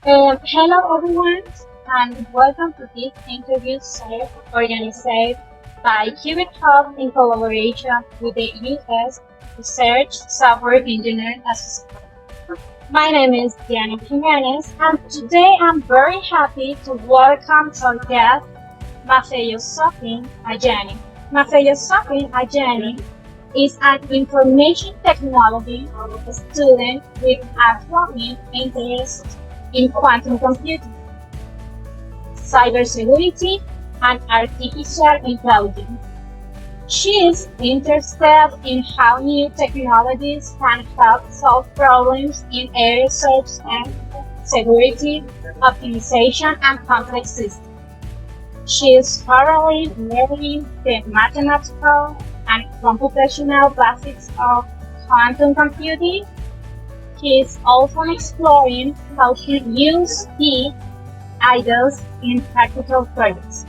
Hello everyone, and welcome to this interview series organized by QubitHub in collaboration with the U.S. Research Software Engineering Association. My name is Diana Jimenez, and today I'm very happy to welcome our guest, Mafeyisopin Ayeni. Mafeyisopin Ayeni is an information technology student with a growing interest in quantum computing, cybersecurity, and artificial intelligence. She is interested in how new technologies can help solve problems in areas such as security, optimization, and complex systems. She is thoroughly learning the mathematical and computational basics of quantum computing. She is also exploring how to use key ideas in practical projects.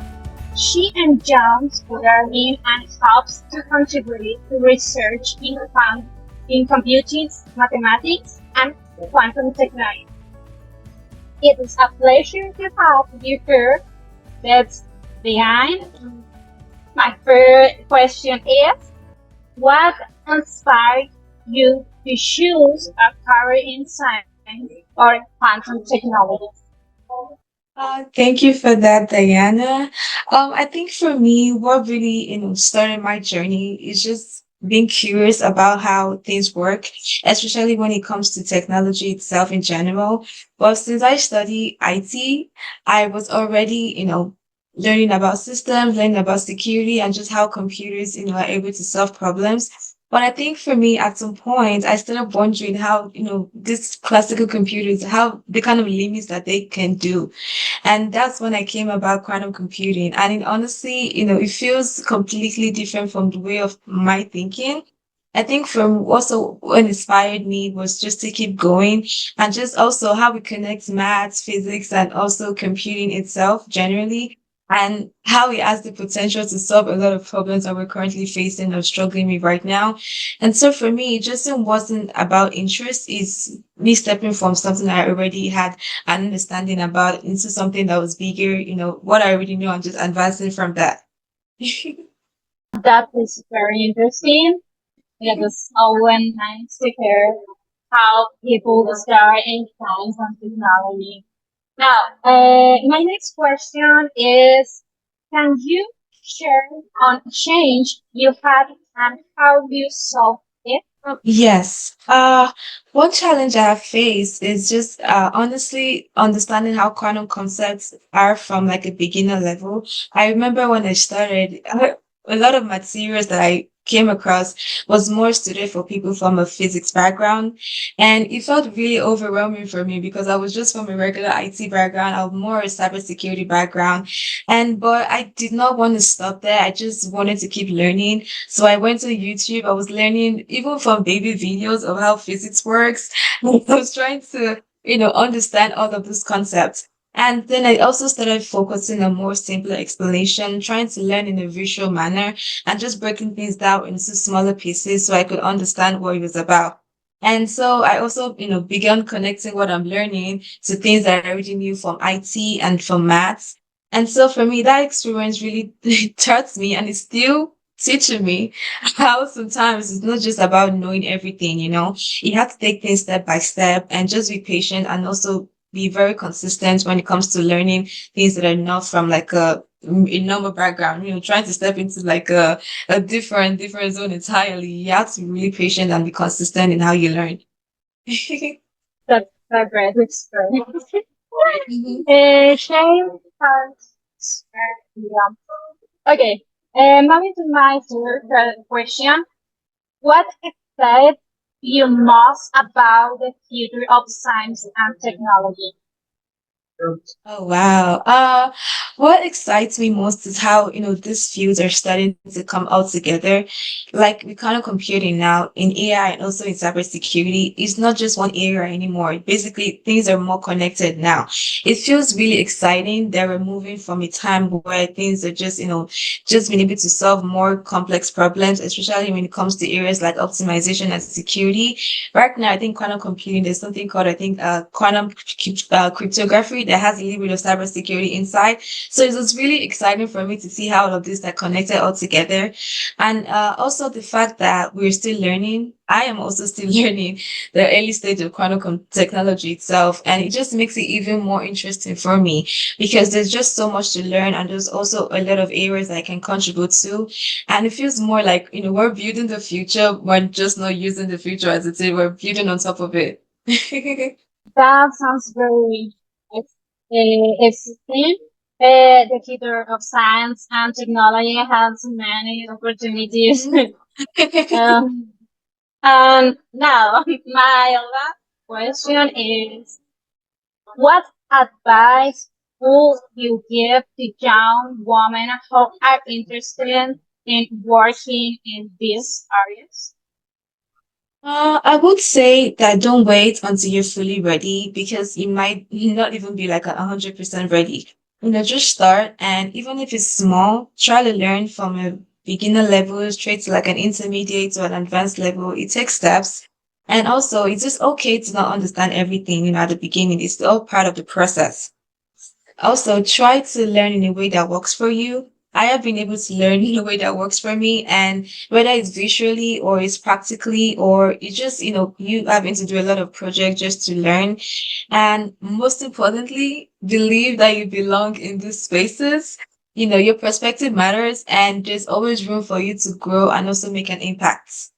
She enjoys learning and helps to contribute to research in computing, mathematics, and quantum technology. It is a pleasure to have you here. Let's begin. My first question is, what inspired you to choose a career in science or quantum technology? Thank you for that, Diana. I think for me, what really, started my journey is just being curious about how things work, especially when it comes to technology itself in general. But since I study IT, I was already, learning about systems, learning about security and just how computers, are able to solve problems. But I think for me, at some point, I started wondering how, these classical computers, how the kind of limits that they can do. And that's when I came about quantum computing. And it honestly, it feels completely different from the way of my thinking. I think from also what inspired me was just to keep going and just also how we connect maths, physics, and also computing itself generally, and how it has the potential to solve a lot of problems that we're currently facing or struggling with right now. And so for me, it just wasn't about interest. It's me stepping from something I already had an understanding about into something that was bigger, what I already know, and just advancing from that. That is very interesting. It is always nice to hear how people start in science and technology. Now, my next question is, can you share on change you had and how you solved it? Yes. One challenge I have faced is just honestly understanding how quantum concepts are from like a beginner level. I remember when I started, a lot of materials that I came across was more suited for people from a physics background. And it felt really overwhelming for me because I was just from a regular IT background. I was more a cybersecurity background. But I did not want to stop there. I just wanted to keep learning. So I went to YouTube. I was learning even from baby videos of how physics works. I was trying to, understand all of these concepts. And then I also started focusing on more simpler explanation, trying to learn in a visual manner and just breaking things down into smaller pieces so I could understand what it was about. And so I also, began connecting what I'm learning to things that I already knew from IT and from maths. And so for me, that experience really taught me and it's still teaching me how sometimes it's not just about knowing everything, You have to take things step by step and just be patient and also be very consistent when it comes to learning things that are not from like a normal background, trying to step into like a different zone entirely. You have to be really patient and be consistent in how you learn. That's a great experience. Mhm. Shame has Okay, moving to my third question. What excites you most about the future of science and technology? Oh wow. What excites me most is how, these fields are starting to come out together. Like with quantum computing now in AI and also in cybersecurity, it's not just one area anymore. Basically, things are more connected now. It feels really exciting that we're moving from a time where things are just, just being able to solve more complex problems, especially when it comes to areas like optimization and security. Right now, I think quantum computing, there's something called, I think, cryptography that has a little bit of cybersecurity inside. So it was really exciting for me to see how all of this are connected all together. And also the fact that we're still learning. I am also still learning the early stage of technology itself. And it just makes it even more interesting for me because there's just so much to learn and there's also a lot of areas I can contribute to. And it feels more like, we're building the future. We're just not using the future as it is. We're building on top of it. That sounds very exciting. The future of science and technology has many opportunities. Mhm. um, and now, my last question is, what advice would you give to young women who are interested in working in these areas? I would say that don't wait until you're fully ready because you might not even be like 100% ready. Just start and even if it's small, try to learn from a beginner level straight to like an intermediate to an advanced level. It takes steps. And also, it's just okay to not understand everything, at the beginning. It's all part of the process. Also, try to learn in a way that works for you. I have been able to learn in a way that works for me, and whether it's visually or it's practically or it's just, you having to do a lot of projects just to learn. And most importantly, believe that you belong in these spaces. Your perspective matters, and there's always room for you to grow and also make an impact.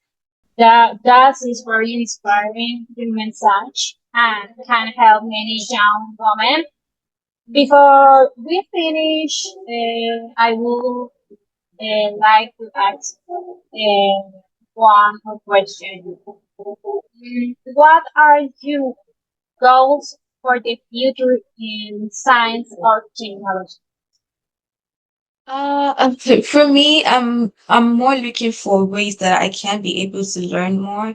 That is very inspiring the message and can help many young women. Before we finish, I would like to ask one question. What are your goals for the future in science or technology? For me, I'm more looking for ways that I can be able to learn more.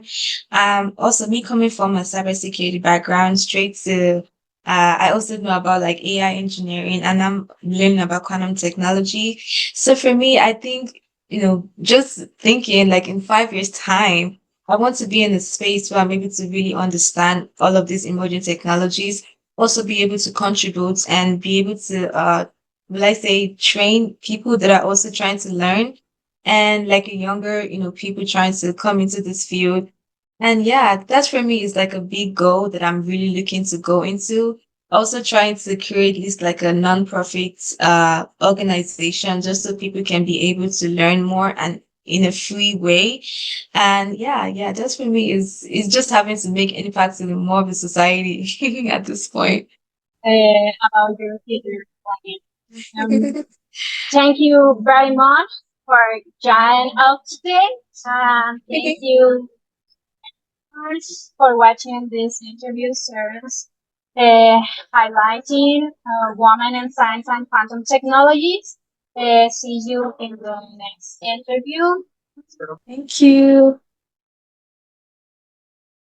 Also me coming from a cybersecurity background, straight to, I also know about like AI engineering and I'm learning about quantum technology. So for me, I think, just thinking like in 5 years time, I want to be in a space where I'm able to really understand all of these emerging technologies, also be able to contribute and be able to, will I say, train people that are also trying to learn and like a younger, people trying to come into this field. And yeah, that for me is like a big goal that I'm really looking to go into. Also trying to create at least like a non-profit organization just so people can be able to learn more and in a free way. And yeah, that's for me is just having to make an impact in more of the society at this point. About your future plan. Thank you very much for joining us today, and thank you for watching this interview series uh, highlighting women in science and quantum technologies. See you in the next interview. Thank you.